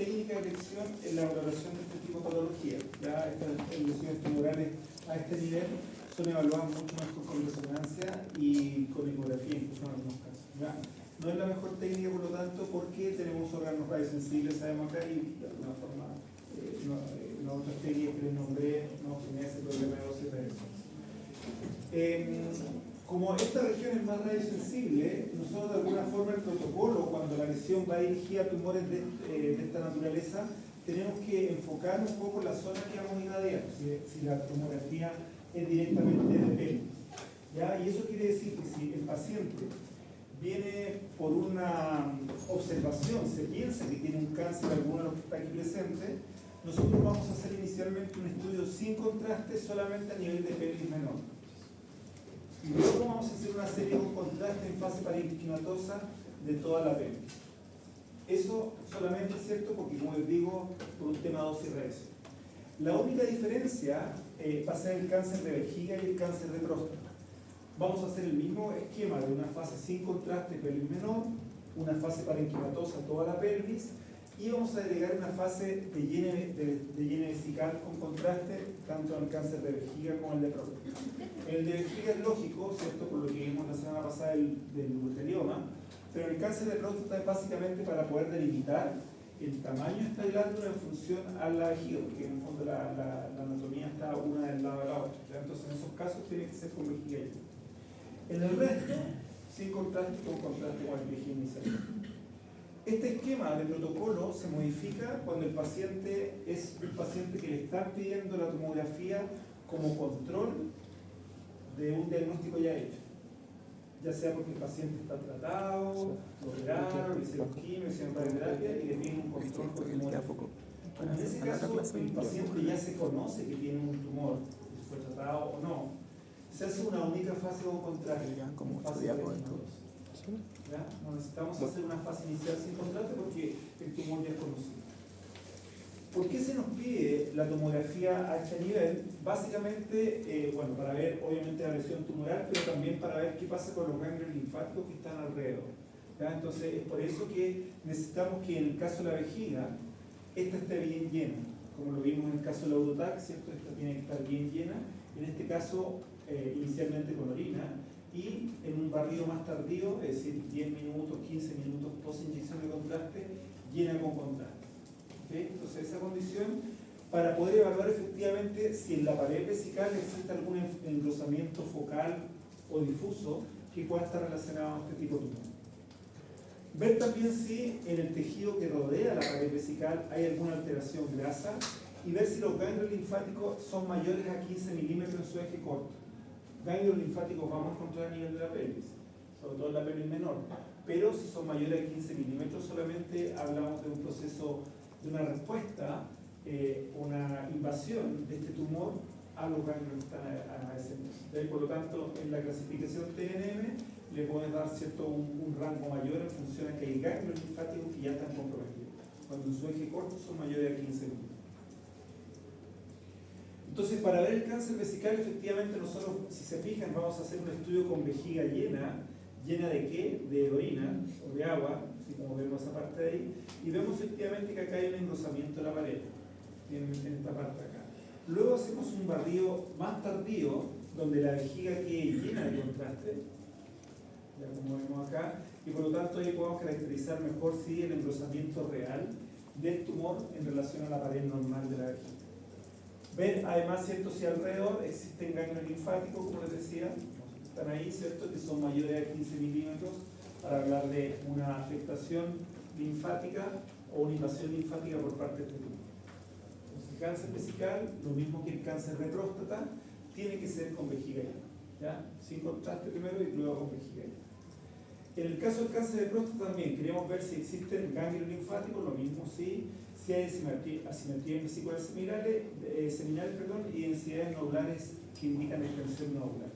técnica de elección en la valoración de este tipo de patología. Ya estas lesiones tumorales a este nivel son evaluadas mucho mejor con resonancia y con ecografía, incluso en algunos casos. ¿Ya? No es la mejor técnica, por lo tanto, porque tenemos órganos radiosensibles, sabemos acá, y de alguna forma las otras técnicas que les nombré no tienen ese problema de dosis reversión. Como esta región es más radiosensible, nosotros de alguna forma el protocolo, cuando la lesión va dirigida a tumores de esta naturaleza, tenemos que enfocar un poco la zona que vamos a irradiar, si la tomografía es directamente de pelvis. ¿Ya? Y eso quiere decir que si el paciente viene por una observación, se piensa que tiene un cáncer alguno de los que está aquí presente, nosotros vamos a hacer inicialmente un estudio sin contraste solamente a nivel de pelvis menor. Y luego vamos a hacer una serie con contraste en fase parenquimatosa de toda la pelvis. Eso solamente es cierto porque, como les digo, por un tema de dosis reversión. La única diferencia va a ser el cáncer de vejiga y el cáncer de próstata. Vamos a hacer el mismo esquema de una fase sin contraste pelvis menor, una fase parenquimatosa toda la pelvis, y vamos a agregar una fase de llene vesical con contraste tanto en el cáncer de vejiga como en el de próstata. El de vejiga es lógico, ¿cierto? Por lo que vimos la semana pasada del urothelioma, pero el cáncer de próstata es básicamente para poder delimitar el tamaño de esta glándula en función a la vejiga, porque en el fondo la anatomía está una del lado de la otra. ¿Ya? Entonces en esos casos tiene que ser con vejiga llena. En el resto, sin contraste, con contraste con el vejiga inicial. Este esquema de protocolo se modifica cuando el paciente es un paciente que le están pidiendo la tomografía como control de un diagnóstico ya hecho. Ya sea porque el paciente está tratado, lo operaron, le hicieron quimio, le hicieron radioterapia y le piden un control por tomografía. Como en ese caso el paciente ya se conoce que tiene un tumor, si fue tratado o no, se hace una única fase con contraste, fase ¿ya? No necesitamos hacer una fase inicial sin contraste porque el tumor ya es conocido. ¿Por qué se nos pide la tomografía a este nivel? Básicamente, bueno, para ver obviamente la lesión tumoral, pero también para ver qué pasa con los ganglios linfáticos que están alrededor. ¿Ya? Entonces, es por eso que necesitamos que en el caso de la vejiga, esta esté bien llena, como lo vimos en el caso de la urotac, ¿cierto? Esta tiene que estar bien llena, en este caso, inicialmente con orina, y en un barrido más tardío, es decir, 10 minutos, 15 minutos post inyección de contraste, llena con contraste. ¿Okay? Entonces, esa condición, para poder evaluar efectivamente si en la pared vesical existe algún engrosamiento focal o difuso que pueda estar relacionado a este tipo de tumor. Ver también si en el tejido que rodea la pared vesical hay alguna alteración grasa y ver si los ganglios linfáticos son mayores a 15 milímetros en su eje corto. Ganglios linfáticos vamos a encontrar a nivel de la pelvis, sobre todo en la pelvis menor, pero si son mayores a 15 milímetros solamente hablamos de un proceso, de una respuesta, una invasión de este tumor a los ganglios que están a ese nivel. Por lo tanto, en la clasificación TNM le pueden dar cierto un rango mayor en función a que hay ganglios linfáticos que ya están comprometidos, cuando en su eje corto son mayores a 15 milímetros. Entonces, para ver el cáncer vesical, efectivamente nosotros, si se fijan, vamos a hacer un estudio con vejiga llena. ¿Llena de qué? De orina o de agua, así como vemos esa parte de ahí, y vemos efectivamente que acá hay un engrosamiento de la pared, en esta parte de acá. Luego hacemos un barrido más tardío, donde la vejiga quede llena de contraste, ya como vemos acá, y por lo tanto ahí podemos caracterizar mejor si el engrosamiento real del tumor en relación a la pared normal de la vejiga. Ver además, ¿cierto?, si alrededor existen ganglios linfáticos, como les decía, están ahí, ¿cierto?, que son mayores a 15 milímetros, para hablar de una afectación linfática o una invasión linfática por parte de este tumor. Entonces, el cáncer vesical, lo mismo que el cáncer de próstata, tiene que ser con vejiga llena, ¿ya? Sin contraste primero y luego con vejiga llena. En el caso del cáncer de próstata también queremos ver si existen ganglios linfáticos, lo mismo si hay asimetría en vesículas seminales, y densidades nodulares que indican extensión nodular.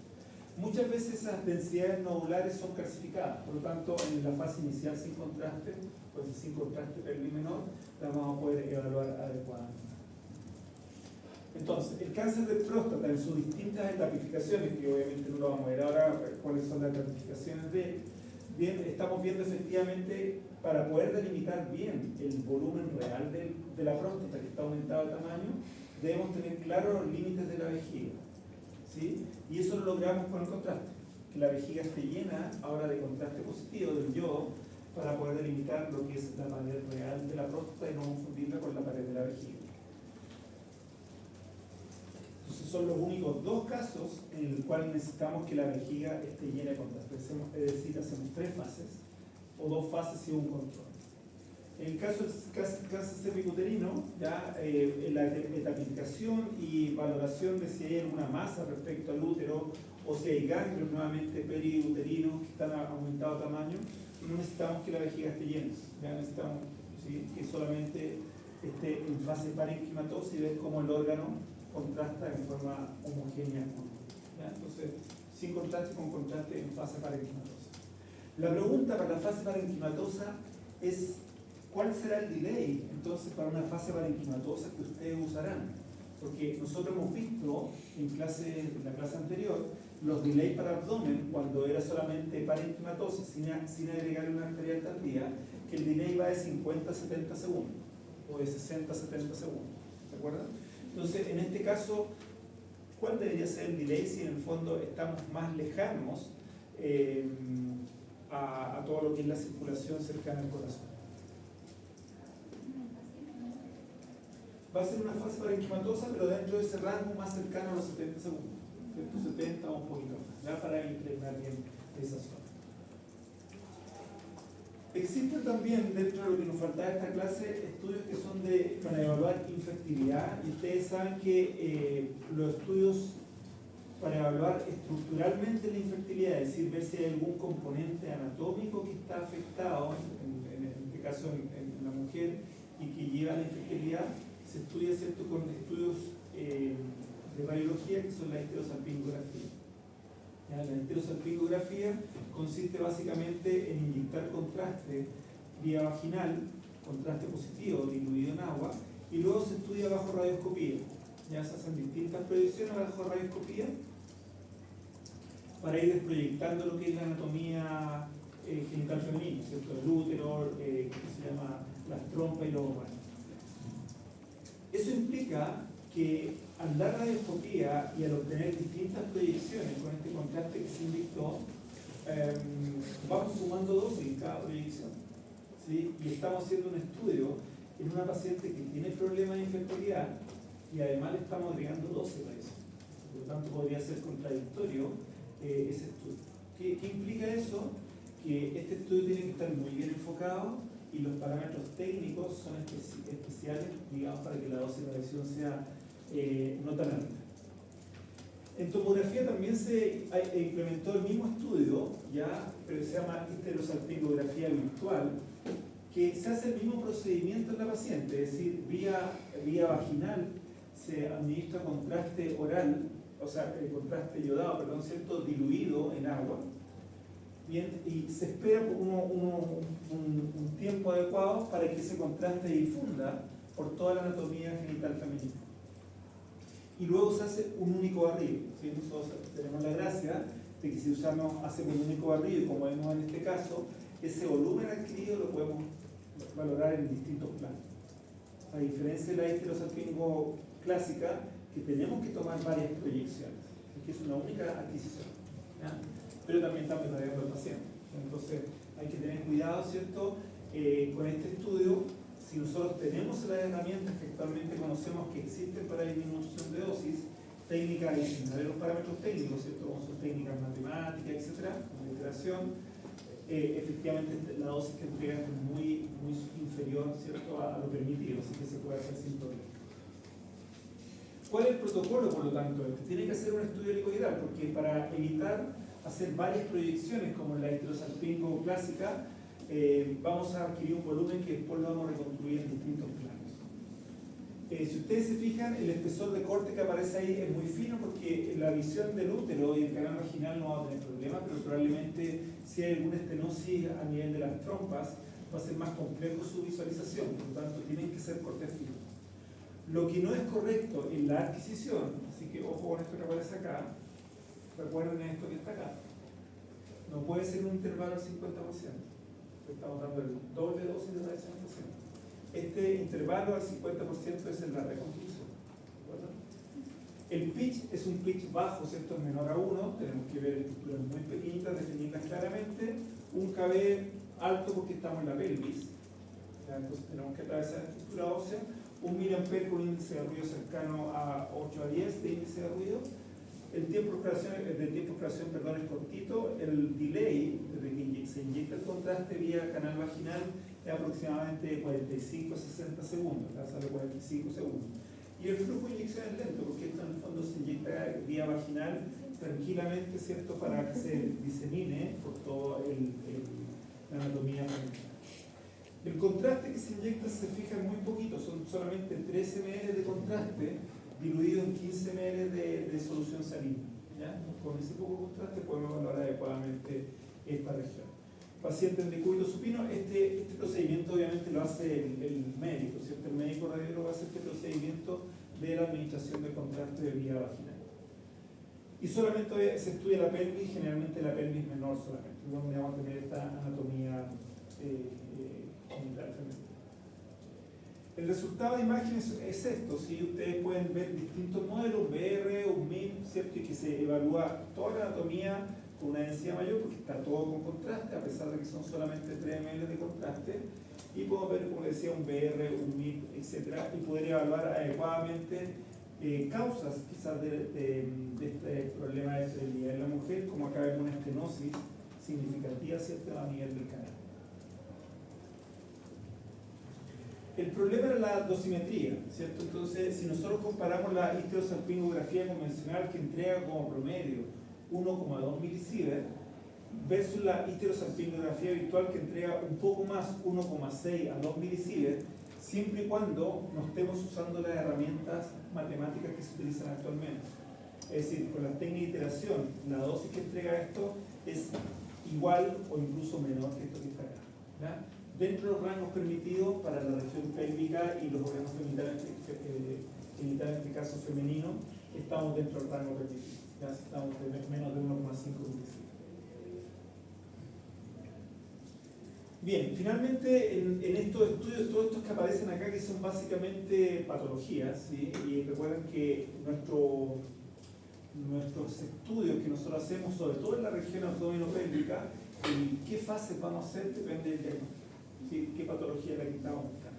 Muchas veces esas densidades nodulares son calcificadas, por lo tanto en la fase inicial sin contraste, pues sin contraste pelvis menor, la vamos a poder evaluar adecuadamente. Entonces, el cáncer de próstata en sus distintas etapificaciones, que obviamente no lo vamos a ver ahora, cuáles son las etapificaciones de él, bien, estamos viendo efectivamente, para poder delimitar bien el volumen real de la próstata que está aumentado de tamaño, debemos tener claros los límites de la vejiga, ¿sí? Y eso lo logramos con el contraste, que la vejiga esté llena ahora de contraste positivo del yodo, para poder delimitar lo que es la pared real de la próstata y no confundirla con la pared de la vejiga. Entonces son los únicos dos casos en los cuales necesitamos que la vejiga esté llena de contraste. Es decir, hacemos 3 fases, o 2 fases y un control. En el caso del cáncer cervicuterino, ya la etapificación y valoración de si hay alguna masa respecto al útero o si hay ganglios nuevamente periuterinos que están aumentados de tamaño, no necesitamos que la vejiga esté llena, ya necesitamos, ¿sí?, que solamente esté en fase parenquimatosa y ver cómo el órgano contrasta en forma homogénea. ¿Ya? Entonces, sin contraste, con contraste en fase parenquimatosa. La pregunta para la fase parenquimatosa es: ¿cuál será el delay entonces para una fase parenquimatosa que ustedes usarán? Porque nosotros hemos visto en la clase anterior los delays para abdomen cuando era solamente parenquimatosa sin agregar una arterial tardía, que el delay va de 50 a 70 segundos o de 60 a 70 segundos. ¿Se acuerdan? Entonces, en este caso, ¿cuál debería ser el delay si en el fondo estamos más lejanos a todo lo que es la circulación cercana al corazón? Va a ser una fase parenquimatosa, pero dentro de ese rango más cercano a los 70 segundos, ¿cierto? 70 o un poquito más, ya para impregnar bien esa zona. Existen también, dentro de lo que nos faltaba de esta clase, estudios que son para evaluar infertilidad, y ustedes saben que los estudios para evaluar estructuralmente la infertilidad, es decir, ver si hay algún componente anatómico que está afectado, en este caso en la mujer, y que lleva a la infertilidad, se estudia, ¿cierto?, con estudios de radiología que son la histerosalpingografía. La histerosalpingografía consiste básicamente en inyectar contraste vía vaginal, contraste positivo diluido en agua, y luego se estudia bajo radioscopía. Ya se hacen distintas proyecciones bajo radioscopía para ir desproyectando lo que es la anatomía genital femenina, ¿cierto? El útero, que se llama las trompas y los ovarios. Eso implica que al dar radioscopía y al obtener distintas proyecciones con este contraste que se inyectó, vamos sumando dosis en cada proyección, ¿sí? Y estamos haciendo un estudio en una paciente que tiene problemas de infertilidad y además le estamos agregando dosis a eso. Por lo tanto, podría ser contradictorio ese estudio. ¿Qué implica eso? Que este estudio tiene que estar muy bien enfocado y los parámetros técnicos son especiales, digamos, para que la dosis de radiación sea no tan alta. En tomografía también se implementó el mismo estudio, ya, pero se llama histerosalpingografía virtual, que se hace el mismo procedimiento en la paciente, es decir, vía vaginal se administra contraste oral, o sea, contraste yodado, perdón, ¿cierto?, diluido en agua. Bien, y se espera un tiempo adecuado para que ese contraste difunda por toda la anatomía genital femenina. Y luego se hace un único barrido, ¿sí? Nosotros tenemos la gracia de que si hacemos un único barrido, y como vemos en este caso, ese volumen adquirido lo podemos valorar en distintos planos. A diferencia de la histerosalpingo clásica, que tenemos que tomar varias proyecciones, que es una única adquisición, ¿ya? Pero también estamos irradiando al paciente. Entonces hay que tener cuidado, ¿cierto?, con este estudio. Si nosotros tenemos las herramientas que actualmente conocemos que existen para disminución de dosis, técnicas de los parámetros técnicos, ¿cierto?, como son técnicas matemáticas, etcétera, como iteración, efectivamente la dosis que entregan es muy inferior, ¿cierto?, a lo permitido, así que se puede hacer sin problema. ¿Cuál es el protocolo, por lo tanto? Tiene que hacer un estudio helicoidal, porque para evitar hacer varias proyecciones como en la histerosalpingo clásica, vamos a adquirir un volumen que después lo vamos a reconstruir en distintos planos. Si ustedes se fijan, el espesor de corte que aparece ahí es muy fino porque la visión del útero y el canal vaginal no va a tener problema, pero probablemente si hay alguna estenosis a nivel de las trompas va a ser más complejo su visualización, por lo tanto tienen que ser cortes finos. Lo que no es correcto en la adquisición, así que ojo con esto que aparece acá, recuerden esto que está acá, No puede ser un intervalo al 50%. Estamos dando el doble dosis de radiación. Este intervalo al 50% es en la reconstrucción. ¿De acuerdo? El pitch es un pitch bajo, ¿cierto? Es menor a 1. Tenemos que ver estructuras muy pequeñitas, definirlas claramente. Un KB alto porque estamos en la pelvis. ¿Ya? Entonces tenemos que atravesar la estructura ósea. 1 miliamper con un índice de ruido cercano a 8 a 10 de índice de ruido. El tiempo de exploración es cortito. El delay, desde que se inyecta el contraste vía canal vaginal, es aproximadamente 45 a 60 segundos, sale 45 segundos. Y el flujo de inyección es lento, porque esto en el fondo se inyecta vía vaginal tranquilamente, ¿cierto?, para que se disemine por toda la anatomía femenina. El contraste que se inyecta se fija muy poquito, son solamente 13 ml de contraste diluido en 15 ml de solución salina. ¿Ya? Con ese poco contraste podemos evaluar adecuadamente esta región. Paciente en decúbito supino, este procedimiento obviamente lo hace el médico, ¿cierto? El médico radiólogo hace este procedimiento de la administración de contraste de vía vaginal. Y solamente se estudia la pelvis, generalmente la pelvis menor solamente, donde vamos a tener esta anatomía genital femenina. El resultado de imágenes es esto, ¿sí? Ustedes pueden ver distintos modelos, un BR, un MIM, ¿cierto? Y que se evalúa toda la anatomía con una densidad mayor porque está todo con contraste, a pesar de que son solamente 3 ml de contraste. Y podemos ver, como decía, un BR, un MIM, etc. Y poder evaluar adecuadamente causas quizás de este problema de esterilidad en la mujer, como acá vemos una estenosis significativa, ¿cierto?, a nivel del canal. El problema era la dosimetría, ¿cierto? Entonces, si nosotros comparamos la histerosalpingografía convencional que entrega como promedio 1,2 milisievert versus la histerosalpingografía virtual que entrega un poco más, 1,6 a 2 milisievert, siempre y cuando no estemos usando las herramientas matemáticas que se utilizan actualmente. Es decir, con las técnicas de iteración, la dosis que entrega esto es igual o incluso menor que esto que está acá, ¿ya? Dentro de los rangos permitidos para la región pélvica y los órganos genitales, en este caso femenino, estamos dentro del rango permitido. Ya estamos de menos de 1,5 milisievert. Bien, finalmente en estos estudios, todos estos que aparecen acá, que son básicamente patologías, ¿sí? Y recuerden que nuestros estudios que nosotros hacemos, sobre todo en la región abdominopélvica, qué fases vamos a hacer depende del diagnóstico. ¿Sí? ¿Qué patología es la que estamos buscando?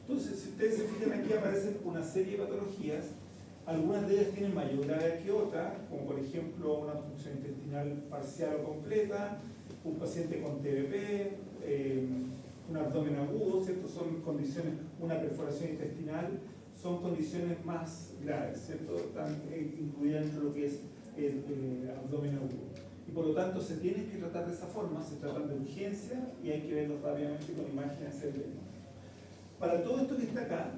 Entonces, si ustedes se fijan aquí, aparecen una serie de patologías. Algunas de ellas tienen mayor gravedad que otras, como por ejemplo una obstrucción intestinal parcial o completa, un paciente con TBP, un abdomen agudo, ¿cierto? Son condiciones, una perforación intestinal, son condiciones más graves, ¿cierto? Están incluidas dentro de lo que es el abdomen agudo. Y por lo tanto se tienen que tratar de esa forma, se tratan de urgencia y hay que verlos rápidamente con imágenes cerebrales. Para todo esto que está acá,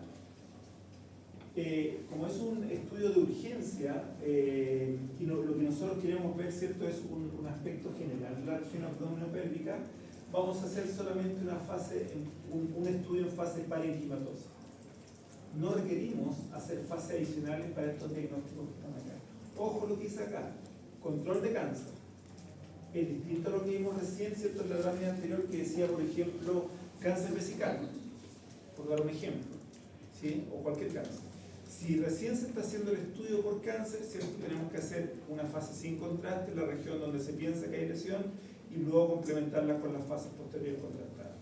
como es un estudio de urgencia, y lo que nosotros queremos ver, ¿cierto?, es un aspecto general de la región abdominopélvica, vamos a hacer solamente un estudio en fase parenquimatosa. No requerimos hacer fases adicionales para estos diagnósticos que están acá. Ojo lo que dice acá, control de cáncer. Es distinto a lo que vimos recién, ¿cierto?, en la lámina anterior que decía, por ejemplo, cáncer vesical, por dar un ejemplo, ¿sí?, o cualquier cáncer. Si recién se está haciendo el estudio por cáncer, ¿cierto?, tenemos que hacer una fase sin contraste en la región donde se piensa que hay lesión y luego complementarla con las fases posteriores contrastadas.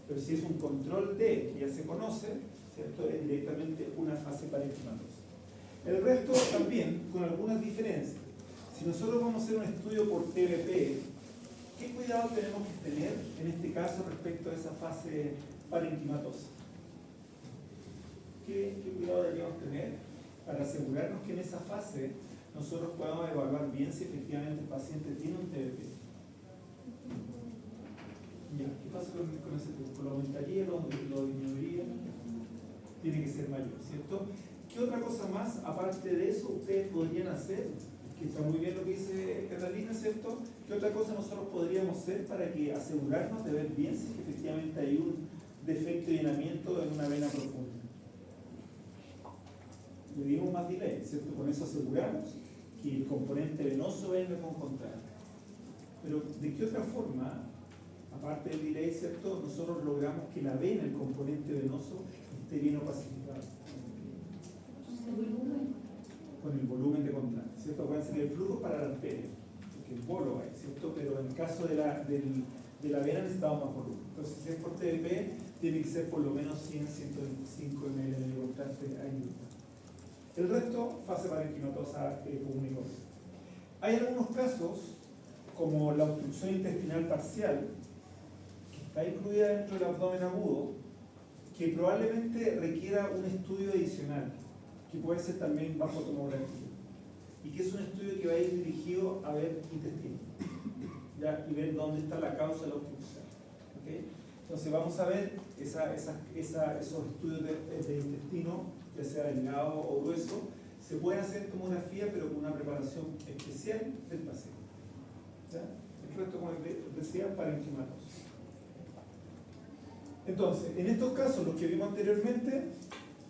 Pero si es un control D que ya se conoce, ¿cierto?, es directamente una fase parenquimatosa. El resto también con algunas diferencias. Si nosotros vamos a hacer un estudio por TBP, ¿qué cuidado tenemos que tener en este caso respecto a esa fase parenquimatosa? ¿Qué cuidado deberíamos tener para asegurarnos que en esa fase nosotros podamos evaluar bien si efectivamente el paciente tiene un TBP? Ya, ¿qué pasa con ese tiempo? ¿Lo aumentaría, lo disminuiría? Tiene que ser mayor, ¿cierto? ¿Qué otra cosa más, aparte de eso, ustedes podrían hacer? Que está muy bien lo que dice Catalina, ¿cierto? ¿Qué otra cosa nosotros podríamos hacer para que asegurarnos de ver bien si efectivamente hay un defecto de llenamiento en una vena profunda? Le dimos más delay, ¿cierto? Con eso aseguramos que el componente venoso venga con contraste. Pero ¿de qué otra forma, aparte del delay, ¿cierto?, nosotros logramos que la vena, el componente venoso, esté bien opacificado? Con el volumen de contraste, ¿cierto? Acuérdense que el flujo es para la arteria, porque el bolo hay, ¿cierto? Pero en el caso de la vena necesitamos más volumen. Entonces, si es por TDP, tiene que ser por lo menos 100-125 ml de contraste ayuda. El resto, fase parenquimatosa común y corriente. Hay algunos casos, como la obstrucción intestinal parcial, que está incluida dentro del abdomen agudo, que probablemente requiera un estudio adicional, que puede ser también bajo tomografía, y que es un estudio que va a ir dirigido a ver intestino, ¿ya? Y ver dónde está la causa de la obstrucción. ¿Okay? Entonces vamos a ver esos estudios de intestino, ya sea delgado o grueso, se pueden hacer en tomografía, pero con una preparación especial del paciente. ¿Ya? El resto, como decía, parenquimatosa. Entonces, en estos casos, los que vimos anteriormente,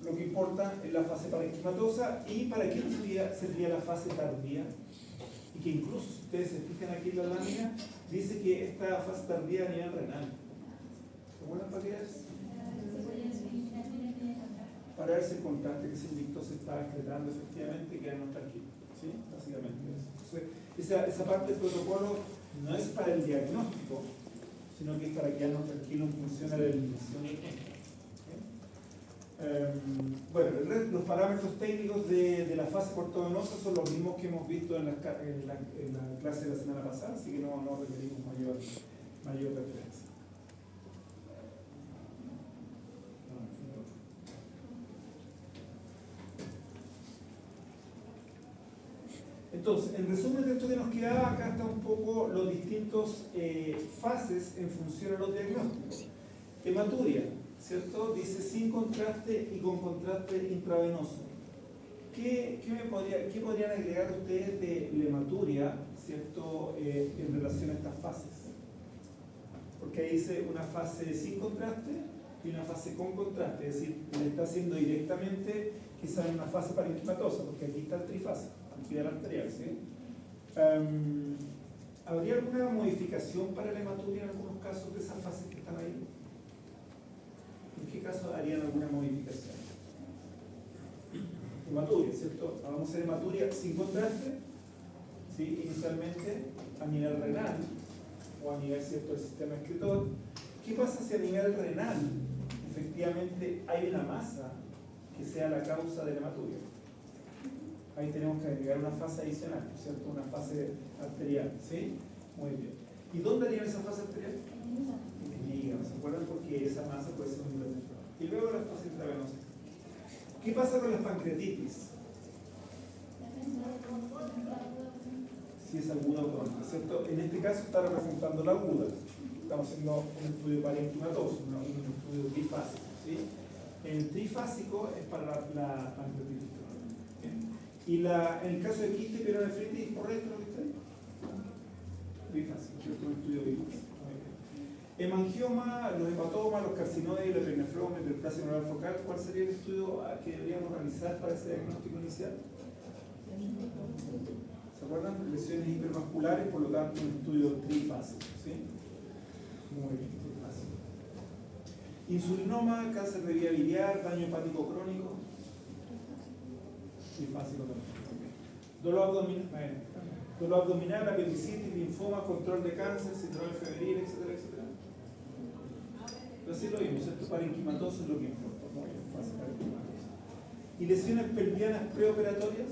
lo que importa es la fase parenquimatosa. ¿Y para qué serviría la fase tardía? Y que incluso, si ustedes se fijan aquí en la lámina, dice que esta fase tardía a nivel renal. ¿Se acuerdan para qué es? Para ver si el contraste que se inyectó se está excretando efectivamente y quedarnos tranquilos. ¿Sí? Básicamente eso. Entonces, esa parte del protocolo no es para el diagnóstico, sino que es para quedarnos tranquilos en función de la eliminación del contraste. Bueno, los parámetros técnicos de la fase portovenosa son los mismos que hemos visto en la clase de la semana pasada, así que no requerimos mayor referencia. Entonces, en resumen de esto que nos quedaba, acá está un poco los distintos fases en función a los diagnósticos. Hematuria, ¿cierto? Dice sin contraste y con contraste intravenoso. ¿Qué podrían agregar ustedes de la hematuria, ¿cierto?, en relación a estas fases? Porque ahí dice una fase sin contraste y una fase con contraste, es decir, le está haciendo directamente quizás en una fase parenquimatosa, porque aquí está el trifásico, antiviral arterial, ¿sí? ¿Habría alguna modificación para la hematuria en algunos casos de esas fases que están ahí? ¿En qué caso harían alguna modificación? Hematuria, ¿cierto? Vamos a hacer hematuria sin contraste, ¿sí?, inicialmente a nivel renal o a nivel, ¿cierto?, del sistema excretor. ¿Qué pasa si a nivel renal efectivamente hay una masa que sea la causa de la hematuria? Ahí tenemos que agregar una fase adicional, ¿cierto?, una fase arterial, ¿sí? Muy bien. ¿Y dónde harían esa fase arterial? En el hígado, ¿se acuerdan? Porque esa masa puede ser un hidrocephalón. Y luego la fase intravenosa. ¿Qué pasa con las pancreatitis? Si es aguda o crónica, ¿cierto? En este caso está representando la aguda. Estamos haciendo un estudio parenquimatoso, un estudio trifásico, ¿sí? El trifásico es para la pancreatitis crónica. ¿Sí? Y en el caso de quiste pielonefritis, ¿correcto lo que está ahí? Trifásico, ¿cierto? Un estudio trifásico. Hemangioma, los hepatomas, los carcinoides, la perinefroma, el plasia neural focal, ¿cuál sería el estudio que deberíamos realizar para ese diagnóstico inicial? ¿Se acuerdan? Lesiones hipervasculares, por lo tanto un estudio trifásico, ¿sí? Muy bien, trifásico. Insulinoma, cáncer de vía biliar, daño hepático crónico, trifásico también. Dolor abdominal, apendicitis, linfoma, control de cáncer, síndrome febril, etcétera, etcétera. Pero así lo vimos, esto parenquimatoso es lo que importa. Muy bien, fase parenquimatosa. ¿Y lesiones pelvianas preoperatorias?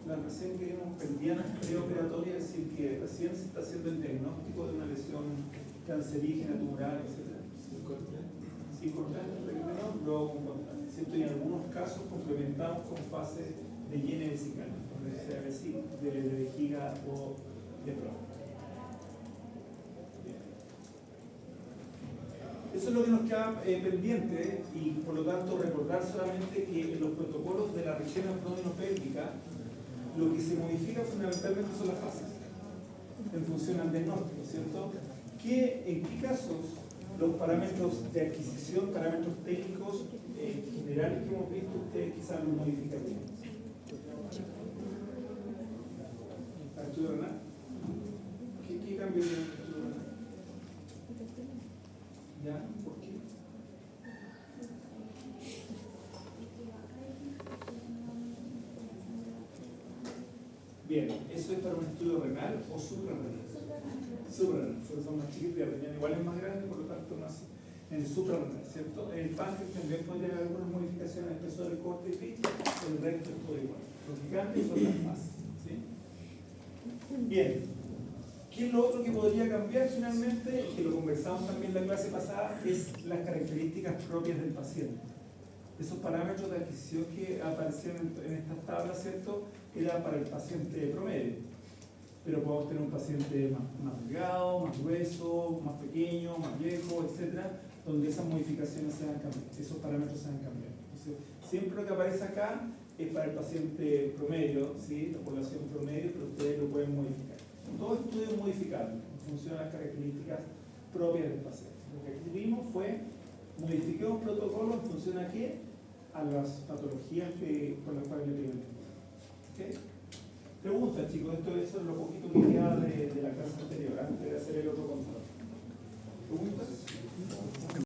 La recién que vimos pelvianas preoperatorias, es decir, que recién se está haciendo el diagnóstico de una lesión cancerígena, tumoral, etcétera. Sin contraste, luego con contraste, ¿cierto? Y en algunos casos complementamos con fase de higiene vesical, sea decir, de vejiga o de próstata. Eso es lo que nos queda pendiente, y por lo tanto recordar solamente que en los protocolos de la región abdominopélvica lo que se modifica fundamentalmente son las fases en función al diagnóstico, ¿cierto? ¿En qué casos los parámetros de adquisición, parámetros técnicos generales que hemos visto, ustedes quizás los modificarían? estudio renal? ¿Qué cambio tiene el estudio renal? ¿Ya? ¿Por qué? Bien, ¿eso es para un estudio renal o suprarrenal? Suprarrenal, porque son más chiquitos y el riñón igual es más grande, por lo tanto más en el suprarrenal, ¿cierto? El páncreas también puede tener algunas modificaciones en el peso del corte y pitch, el resto es todo igual. Lo que cambia son las fases, ¿sí? Bien, ¿qué es lo otro que podría cambiar finalmente? Que lo conversamos también en la clase pasada, es las características propias del paciente. Esos parámetros de adquisición que aparecían en estas tablas, ¿cierto? Era para el paciente promedio. Pero podemos tener un paciente más delgado, más grueso, más pequeño, más viejo, etcétera, donde esas modificaciones se van cambiando, esos parámetros se van cambiando. Entonces, siempre lo que aparece acá es para el paciente promedio, ¿sí? La población promedio, pero ustedes lo pueden modificar. Todo estudio es modificable en función de las características propias del paciente. Lo que aquí vimos fue modificar un protocolo en función a qué, a las patologías por las cuales le piden. ¿Okay? Preguntas, chicos, eso es lo poquito que queda de la clase.